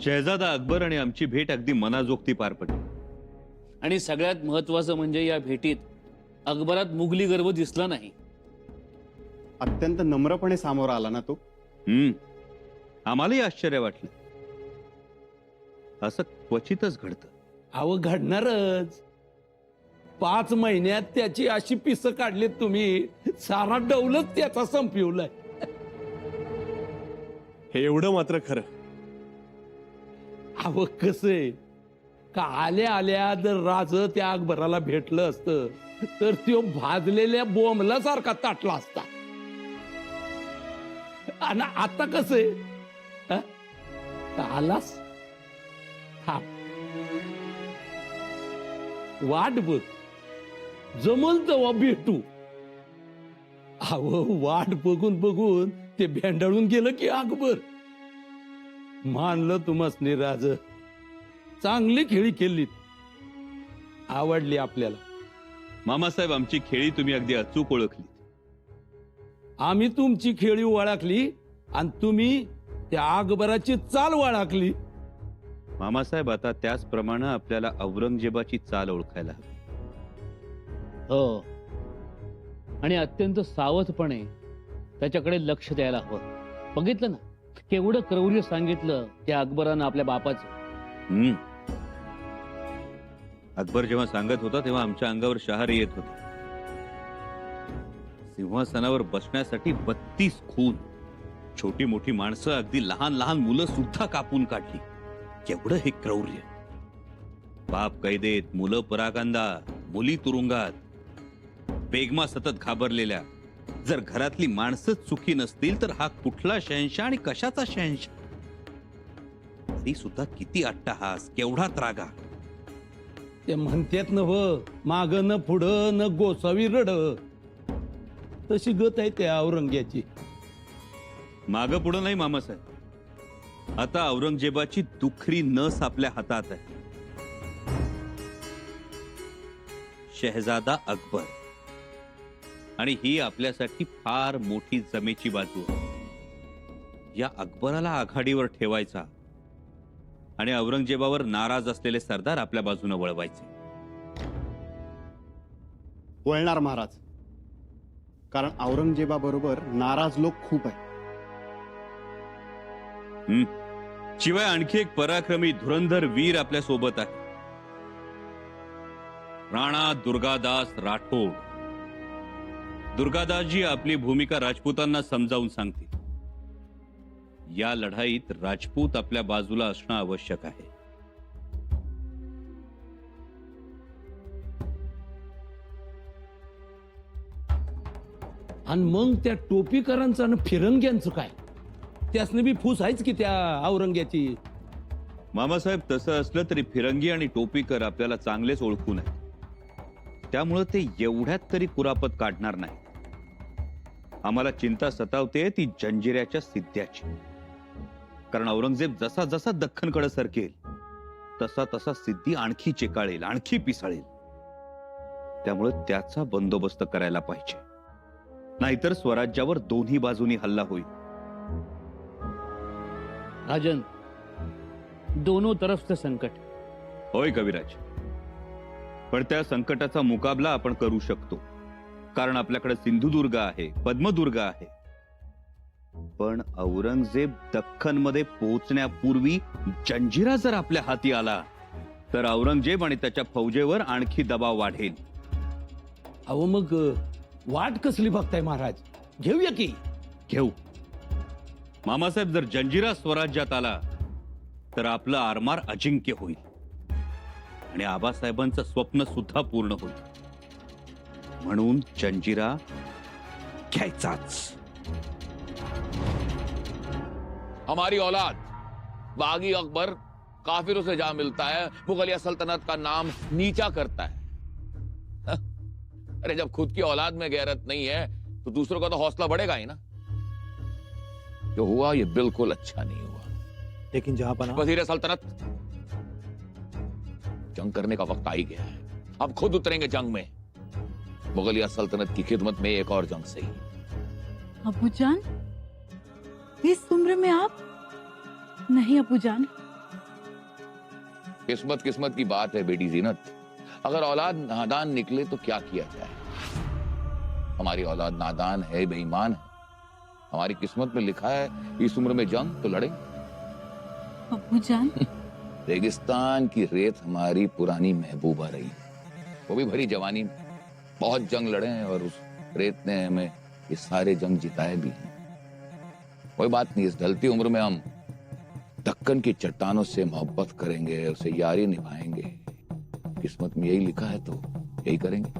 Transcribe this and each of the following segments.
शहजादा अकबर आणि आमची भेट अगदी मनाजोगती पार पडली. आणि सगळ्यात महत्वाचं म्हणजे या भेटीत अकबरात मुघली गर्व दिसला नाही. अत्यंत नम्रपणे सामोर आला ना तो. आम्हालाही आश्चर्य वाटलं. असं क्वचितच घडतं. अहो घडणारच. 5 महिन्यात त्याची अशी पिसं काढलीत तुम्ही, सारा डौलच त्याचा संपवलाय. हे एवढं मात्र खरं. अहो कसंय का आल्या आल्या जर राज त्या अकबराला भेटलं असतं तर तो भाजलेल्या बोंबला सारखा ताटला असता. आणि आता कसंय हा? का आलास थांब, वाट बघ, जमल तेव्हा भेटू. अहो वाट बघून बघून ते भेंडाळून गेलं की अकबर. मानलं तुम्हाला राज, चांगली खेळी केलीत, आवडली आपल्याला. मामासाहेब, आमची खेळी तुम्ही अगदी अचूक ओळखली. आम्ही तुमची खेळी ओळखली आणि तुम्ही त्या अकबराची चाल ओळखली. मामासाहेब, आता त्याचप्रमाणे आपल्याला औरंगजेबाची चाल ओळखायला हवी. हो, आणि अत्यंत सावधपणे त्याच्याकडे लक्ष द्यायला हवं. बघितलं ना केवढं क्रौर्य सांगितलं त्या अकबरानं आपल्या बापाचं. अकबर जेव्हा सांगत होता तेव्हा आमच्या अंगावर शहारे येत होते. सिंहासनावर बसण्यासाठी 32 खून, छोटी मोठी माणसं, अगदी लहान लहान मुलं सुद्धा कापून काढली. केवढं हे क्रौर्य! बाप कैदेत, मुलं पराकांदा, मुली तुरुंगात, बेगमा सतत घाबरलेल्या. जर घरातली माणसंच सुखी नसतील तर हा कुठला शहनशाह आणि कशाचा शहनशाह? तरी सुद्धा किती अट्टहास, केवढा त्रागा! ते म्हणतात न व माग न पुढं न गोसावी रड, तशी गत आहे त्या औरंग्याची. माग पुढं नाही मामासाहेब, आता औरंगजेबाची दुखरी नस आपल्या हातात आहे. शहजादा अकबर, आणि ही आपल्यासाठी फार मोठी जमेची बाजू आहे. या अकबराला आघाडीवर ठेवायचा आणि औरंगजेबावर नाराज असलेले सरदार आपल्या बाजूने वळवायचे. वळणार महाराज, कारण औरंगजेबाबरोबर नाराज लोक खूप आहेत. शिवाय आणखी एक पराक्रमी धुरंधर वीर आपल्या सोबत आहे, राणा दुर्गादास राठोड. दुर्गादासजी आपली भूमिका राजपूतांना समजावून सांगतील. या लढाईत राजपूत आपल्या बाजूला असणं आवश्यक आहे. आणि मग त्या टोपीकरांचं आणि फिरंग्यांचं काय? त्यासने बी फूस आहेच की त्या औरंग्याची. मामासाहेब, तसं असलं तरी फिरंगी आणि टोपीकर आपल्याला चांगलेच ओळखून आहे. त्यामुळे ते एवढ्यात तरी कुरापत काढणार नाही. आम्हाला चिंता सतावते ती जंजिऱ्याच्या सिद्ध्याची. कारण औरंगजेब जसा जसा दख्खनकडे सरकेल तसा तसा सिद्धी आणखी चिकाळेल, आणखी पिसाळेल. त्यामुळे त्याचा बंदोबस्त करायला पाहिजे, नाहीतर स्वराज्यावर दोन्ही बाजूनी हल्ला होईल. राजन, दोनों तरफ से संकट. होय कविराज, पण त्या संकटाचा मुकाबला आपण करू शकतो, कारण आपल्याकडे सिंधुदुर्ग आहे, पद्मदुर्ग आहे. पण औरंगजेब दख्खनमध्ये पोहोचण्यापूर्वी जंजिरा जर आपल्या हाती आला तर औरंगजेब आणि त्याच्या फौजेवर आणखी दबाव वाढेल. अहो मग वाट कसली बघताय महाराज? घेऊया की. घेऊ. मामासाहेब, जर जंजिरा स्वराज्यात आला तर आपलं आरमार अजिंक्य होईल आणि आबासाहेबांचं स्वप्न सुद्धा पूर्ण होईल. म्हणून जंजिरा घ्यायचाच. हमारी औलाद बागी अकबर काफिरों से जा मिलता है, मुगलिया सल्तनत का नाम नीचा करता है. अरे जब खुद की औलाद में गैरत नहीं है तो दूसरों का तो हौसला बढ़ेगा ही ना. जो हुआ ये बिल्कुल अच्छा नहीं हुआ. लेकिन जहांपनाह, वजीर सल्तनत, जंग करने का वक्त आ ही गया है. अब खुद उतरेंगे जंग में. मुगलिया सल्तनत की खिदमत में एक और जंग सही. अबूजान, इस उम्र में आप? नहीं अबूजान, किस्मत किस्मत की बात है बेटी जीनत। अगर औलाद नादान निकले तो क्या किया जाए। हमारी औलाद नादान है, बेईमान है। हमारी किस्मत में लिखा है इस उम्र में जंग तो लड़े। अब्बू जान रेगिस्तान की रेत हमारी पुरानी महबूबा रही, वो भी भरी जवानी में। बहुत जंग लड़े हैं और उस रेत ने हमें ये सारे जंग जिताए भी हैं। कोई बात नहीं, इस ढलती उम्र में हम दक्कन की चट्टानों से मोहब्बत करेंगे, उसे यारी निभाएंगे। किस्मत में यही लिखा है तो यही करेंगे।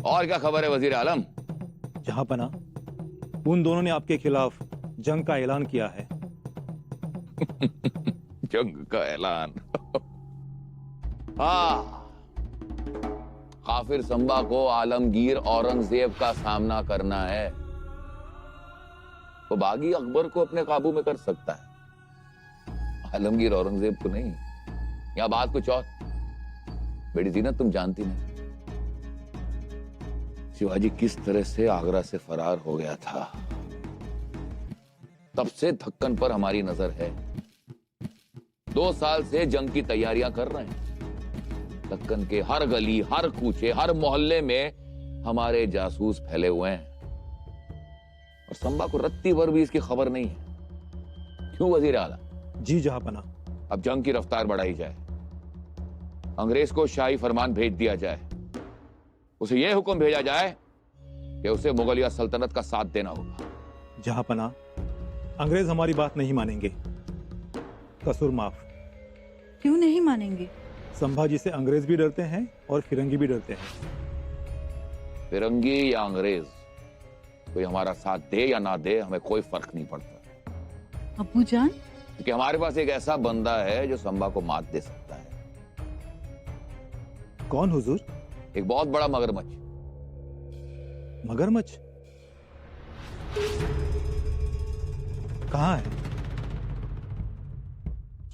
और क्या खबर है वजीर आलम? जहांपना, उन दोनों ने आपके खिलाफ जंग का ऐलान किया है। जंग का ऐलान? हाँ, काफिर संबा को आलमगीर औरंगजेब का सामना करना है। वो बागी अकबर को अपने काबू में कर सकता है, आलमगीर औरंगजेब को नहीं। या बात कुछ और। बेटी जीनत, तुम जानती नहीं शिवाजी किस तरह से आगरा से फरार हो गया था। तब से दक्कन पर हमारी नजर है। 2 साल से जंग की तैयारियां कर रहे हैं। दक्कन के हर गली, हर कूचे, हर मोहल्ले में हमारे जासूस फैले हुए हैं और संबा को रत्ती भर भी इसकी खबर नहीं है। क्यों वजीर आला? जी जहांपना। अब जंग की रफ्तार बढ़ाई जाए। अंग्रेज को शाही फरमान भेज दिया जाए। उसे यह हुक्म भेजा जाए कि उसे मुगलिया सल्तनत का साथ देना होगा। जहांपना, अंग्रेज हमारी बात नहीं मानेंगे। कसूर माफ। क्यों नहीं मानेंगे? संभाजी से अंग्रेज भी डरते हैं और फिरंगी भी डरते हैं। फिरंगी या अंग्रेज, कोई हमारा साथ दे या ना दे, हमें कोई फर्क नहीं पड़ता। अब्बू जान क्योंकि हमारे पास एक ऐसा बंदा है जो संबा को मात दे सकता है। कौन हुजूर? एक बहुत बड़ा मगरमच्छ। मगरमच्छ? कहाँ है?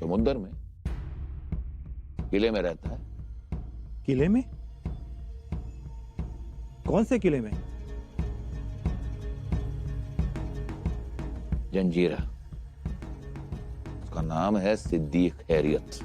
समुद्र में, किले में रहता है। किले में? कौन से किले में? जंजीरा। उसका नाम है सिद्दीक खैरियत।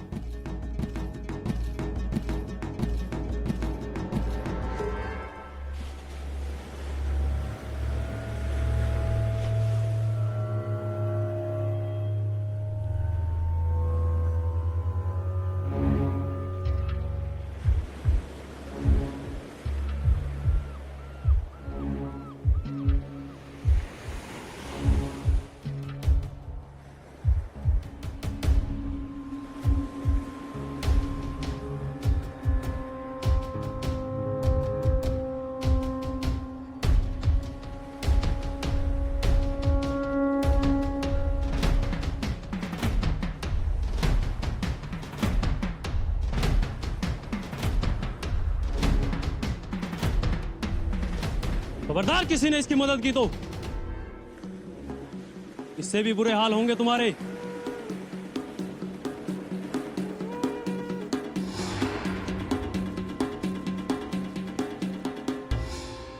खबरदार किसी ने इसकी मदद की तो इससे भी बुरे हाल होंगे तुम्हारे।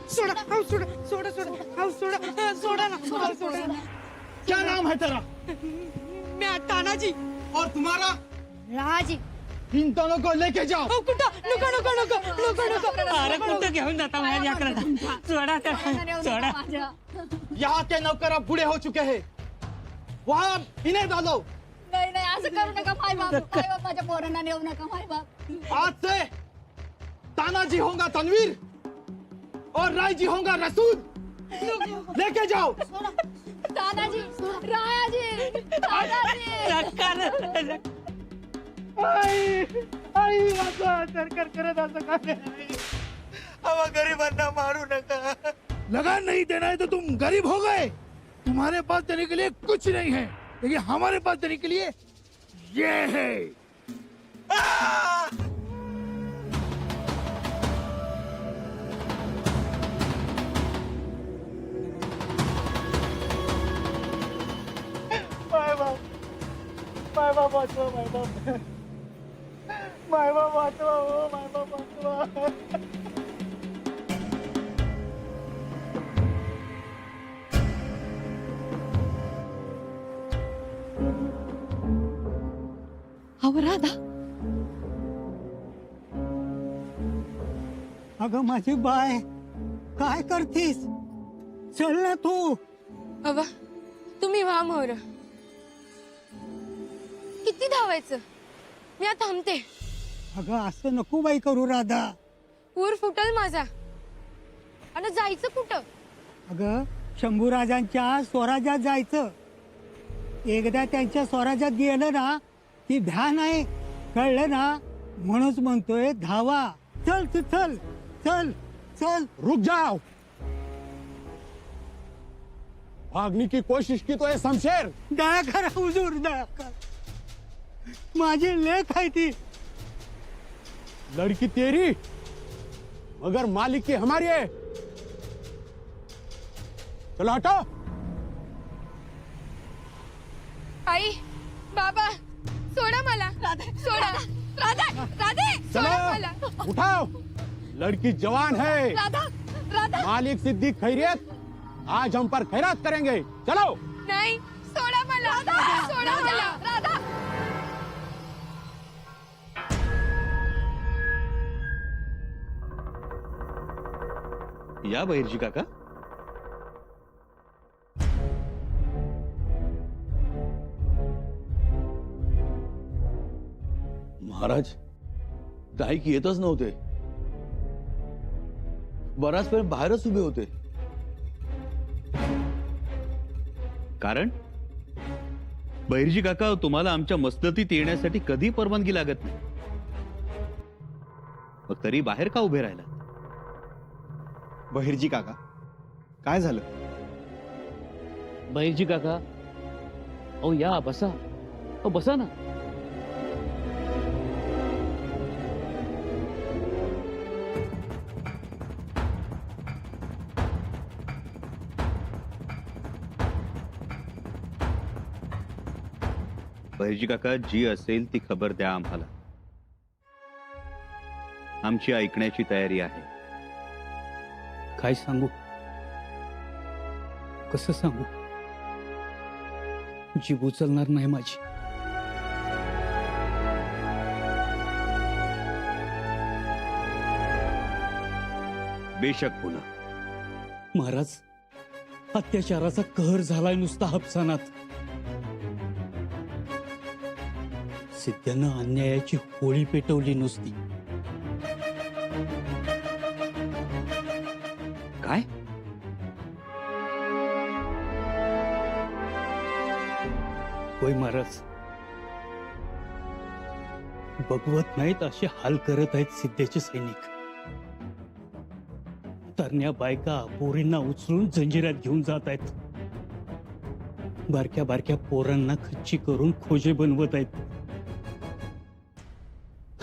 सोड़ा। क्या नाम है तेरा? मैं तानाजी। और तुम्हारा? राजी। इन दोनों को लेके जाओ। कुठं? नको। अरे कुठं घेऊन जाता माझ्या याकडे? सोडा सोडा। यहाँ के नौकर अब बूढ़े हो चुके हैं, वहाँ इन्हें डालो। नाही असं करू नका माय बाप माझ्या पोरांना नेऊ नका माय बाप। आज से तानाजी होगा तनवीर और राय जी होगा रसूद। लेके जाओ। तानाजी रायाजी तानाजी आई वाचा सरकार करत असं काय? हवा गरीबांना मारू नका। लगान नहीं देना है तो तुम गरीब हो गए। तुम्हारे पास देने के लिए कुछ नहीं है, लेकिन हमारे पास देने के लिए ये है। माय बाप वाचवा, माय बाप वाचवा। अहो राधा, अगं माझी बाय, काय करतीस? चल ना तू. अवा तुम्ही व्हा मोर. किती धावायचं? मी आता थांबते. अगं असं नको बाई करू राधा. पूर फुटल माझा. आणि जायचं कुठं? अगं शंभूराजांच्या स्वराज्यात जायचं. एकदा त्यांच्या स्वराज्यात गेलं ना की भ्या नाही, कळलं ना? म्हणूनच म्हणतोय धावा. चल तू, चल चल चल. रुक जाओ. भागने की कोशिश की तो है शमशेर. दया करा हुजूर, दया करा. माझी लेक आहे ती. लड़की तेरी मगर मालिक की हमारी है. चलो हटो. आई, बाबा, सोडा मला. सोडा. राधा, राधे, सोडा मला. चलो उठाओ. लड़की जवान है. राधा, राधा. मालिक सिद्दीक खैरियत आज हम पर खैरात करेंगे. चलो. नाही, सोडा मला. सोडा मला. राधा. या बहिर्जी काका. महाराज, गायक येतच नव्हते. बराच वेळ बाहेरच उभे होते. कारण बहिर्जी काका, तुम्हाला आमच्या मसनतीत येण्यासाठी कधी परवानगी लागत नाही, मग तरी बाहेर का उभे राहिला? बहिर्जी काका, काय झालं? बहिर्जी काका, अहो या, बसा. अहो बसा ना. बहिर्जी काका, जी असेल ती खबर द्या आम्हाला. आमची ऐकण्याची तयारी आहे. काय सांगू, कसं सांगू? जीभ उचलणार नाही माझी. बेशक पुन्हा. महाराज, अत्याचाराचा कहर झालाय नुसता हापसानात. सिद्ध्यानं अन्यायाची होळी पेटवली नुसती. काय? होय महाराज, बघवत नाहीत असे हाल करत आहेत सिद्धेचे सैनिक. तरण्या बायका पोरींना उचलून जंजिऱ्यात घेऊन जात आहेत. बारक्या बारक्या पोरांना खच्ची करून खोजे बनवत आहेत.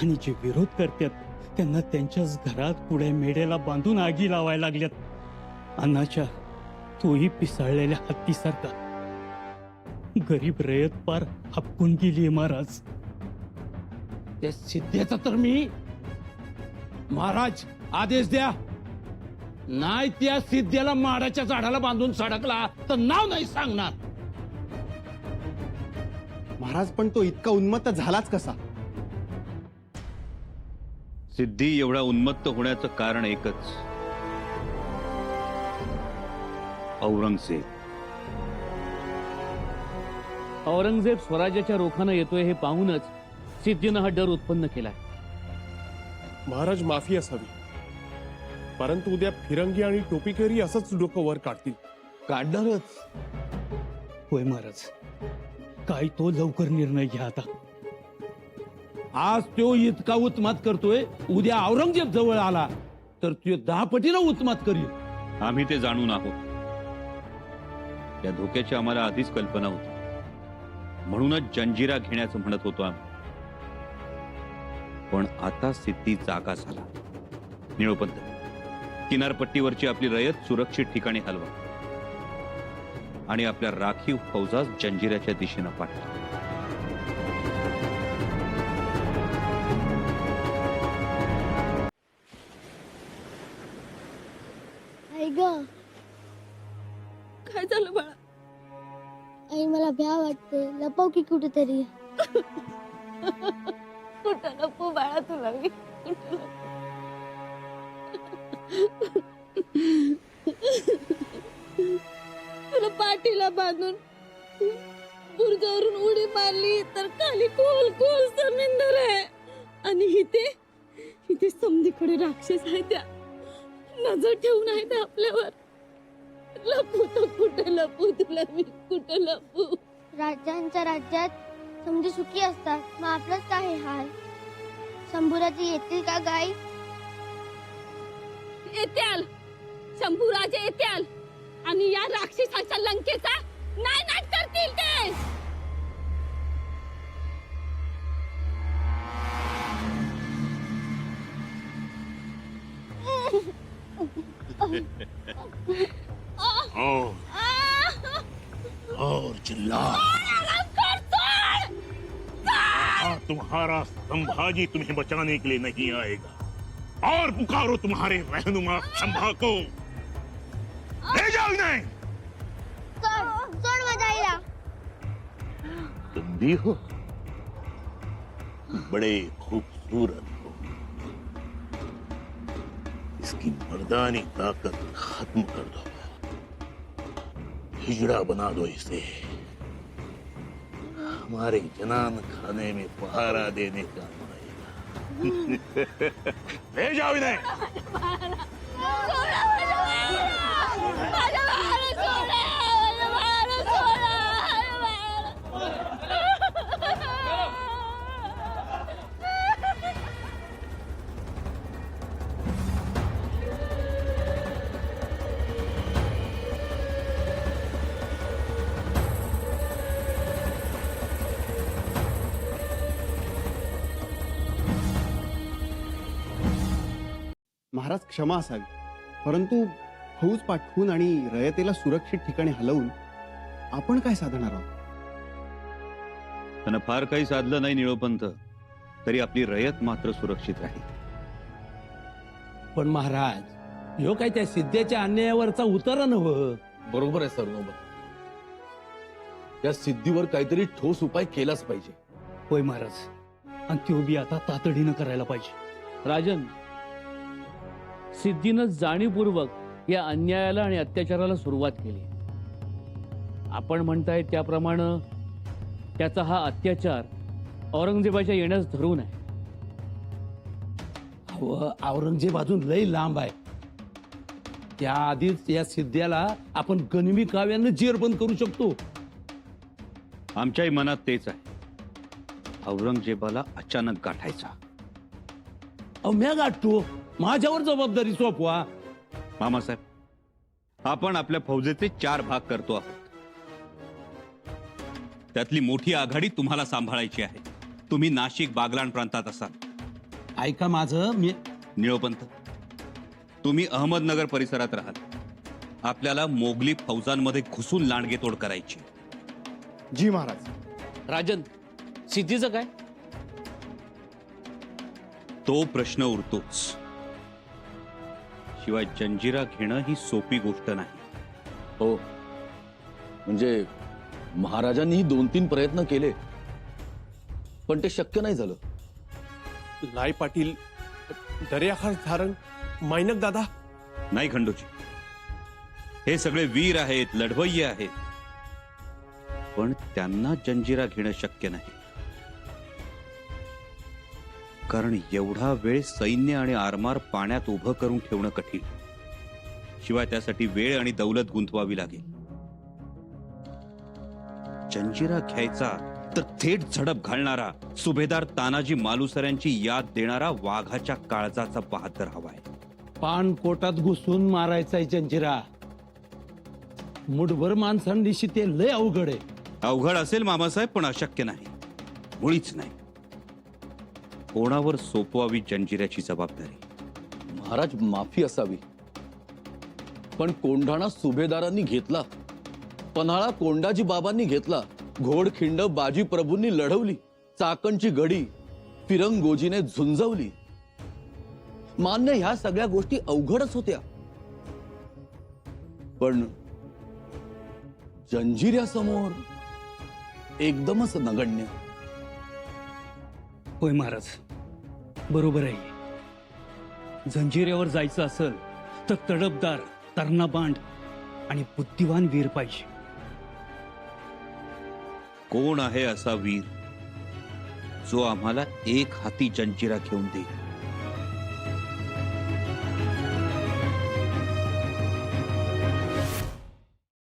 आणि जे विरोध करतात त्यांना त्यांच्याच घरात पुढे मेढ्याला बांधून आगी लावायला लागल्यात. अन्नाच्या तोही पिसाळलेल्या हत्तीसारखा. गरीब रयत पार हपकून गेली महाराज. त्या सिद्धेचा तर मी, महाराज आदेश द्या, नाही त्या सिद्धेला माडाच्या झाडाला बांधून सडकला तर नाव नाही सांगणार. महाराज, पण तो इतका उन्मत्त झालाच कसा? सिद्धी एवढा उन्मत्त होण्याचं कारण एकच, औरंगजेब. औरंगजेब स्वराज्याच्या रोखानं येतोय हे पाहूनच सिद्धीनं हा डर उत्पन्न केलाय. महाराज, माफी असावी, परंतु उद्या फिरंगी आणि टोपीकरी असंच डोकं वर काढतील. काढणारच. होय महाराज, काय तो लवकर निर्णय घ्या आता. आज तो इतका उत्मात करतोय, उद्या औरंगजेब जवळ आला तर तो 10 पटीनं उत्मात करील. आम्ही ते जाणून आहोत. या धोक्याची आम्हाला आधीच कल्पना होती, म्हणूनच जंजिरा घेण्याचं म्हणत होतो आम्ही. पण आता सिद्धी जागा झाला. निळोपंत, किनारपट्टीवरची आपली रयत सुरक्षित ठिकाणी हलवा आणि आपल्या राखीव फौजास जंजिऱ्याच्या दिशेनं पाठवा. आई ग, काय झालं बाळा? आई मला भ्या वाटते. लपव की कुठेतरी. कुठं लपू बाळा तुला मी कुठं लपू? तुला पाठीला बांधून बुरजावरून उडी मारली तर खाली खोल खोल समुद्र आहे आणि इथे समधीकडे राक्षस आहे त्या नजर ठेवून आहे त्या आपल्यावर. लपू तर कुठे लपू तुला मी कुठे लपू? राज्यांच्या राज्यात समधी सुखी असतात, मग आपलंच काय हाल? शंभूराजी येतील का गाई? येत्याल शंभूराजे येत्याल आणि या राक्षसाच्या लंकेचा नायनाट करतील ते. और चिल्ला, तुम्हारा संभाजी तुम्हें बचाने के लिए नहीं आएगा. और पुकारो तुम्हारे रहनुमा संभा को. ले जाओ इन्हें. सोड माझ्या आईला. तुम भी हो बड़े खूबसूरत हो. इसकी मर्दानी ताकत खत्म कर दो. हिजड़ा बना दो इसे. हमारे जनान खाने में पहरा देने का आएगा. ले जाओ इन्हें. महाराज क्षमा असावी, परंतु फौज पाठवून आणि रयतेला सुरक्षित ठिकाणी हलवून आपण काय साधणार आहोत? त्यानं फार काही साधलं नाही निळोपंत, तरी आपली रयत मात्र सुरक्षित राहील. पण महाराज, ह्यो काय त्या सिद्धेच्या अन्यायावरचा उतारा नव्ह. बरोबर आहे सरनोबत. या सिद्धीवर काहीतरी ठोस उपाय केलाच पाहिजे. होय महाराज, आणि तो बी आता तातडीनं करायला पाहिजे. राजन, सिद्धीनं जाणीवपूर्वक या अन्यायाला आणि अत्याचाराला सुरुवात केली. आपण म्हणताय त्याप्रमाणे त्याचा हा अत्याचार औरंगजेबाच्या येण्यास धरून आहे. औरंगजेब अजून लय लांब आहे. त्याआधीच या सिद्ध्याला आपण गनिमी काव्यानं जेरबंद करू शकतो. आमच्याही मनात तेच आहे. औरंगजेबाला अचानक गाठायचा. म्या गाठतो. माझ्यावर जबाबदारी सोपवा. मामासाहेब, आपण आपल्या फौजेचे 4 भाग करतो आहोत. त्यातली मोठी आघाडी तुम्हाला सांभाळायची आहे. तुम्ही नाशिक बागलाण प्रांतात असाल. ऐका माझं. मी निळोपंत, तुम्ही अहमदनगर परिसरात राहाल. आपल्याला मोगली फौजांमध्ये घुसून लांडगेतोड करायची. जी महाराज. राजन, सिद्धीचं काय? तो प्रश्न उरतोच. शिवाय जंजिरा घेणं ही सोपी गोष्ट नाही. हो, म्हणजे महाराजांनी 2-3 प्रयत्न केले, पण ते शक्य नाही झालं. लाय पाटील, दर्याखान सारंग, मायनक दादा. नाही खंडोजी, हे सगळे वीर आहेत, लढवय्ये आहेत, पण त्यांना जंजिरा घेणं शक्य नाही. कारण एवढा वेळ सैन्य आणि आरमार पाण्यात उभं करून ठेवणं कठीण. शिवाय त्यासाठी वेळ आणि दौलत गुंतवावी लागेल. जंजिरा घ्यायचा तर थेट झडप घालणारा, सुभेदार तानाजी मालुसऱ्यांची याद देणारा वाघाच्या काळजाचा बहादर हवाय. पान पोटात घुसून मारायचाय जंजिरा. मुठभर माणसांनिशी ते लय अवघड आहे. अवघड असेल मामासाहेब, पण अशक्य नाही. मुळीच नाही. कोणावर सोपवावी जंजिऱ्याची जबाबदारी? महाराज, माफी असावी, पण कोंढाणा सुभेदारांनी घेतला, पन्हाळा कोंडाजी बाबांनी घेतला, घोडखिंड बाजी प्रभूंनी लढवली, चाकणची गडी फिरंगोजीने झुंजवली. मान्य, ह्या सगळ्या गोष्टी अवघडच होत्या, पण जंजिऱ्यासमोर एकदमच नगण्य. होय महाराज, बरोबर आहे. जंजिरेवर जायचं असेल तर तडफदार, तरणबांड आणि बुद्धिवान वीर पाहिजे. कोण आहे असा वीर जो आम्हाला एक हाती जंजिरा घेऊन देईल?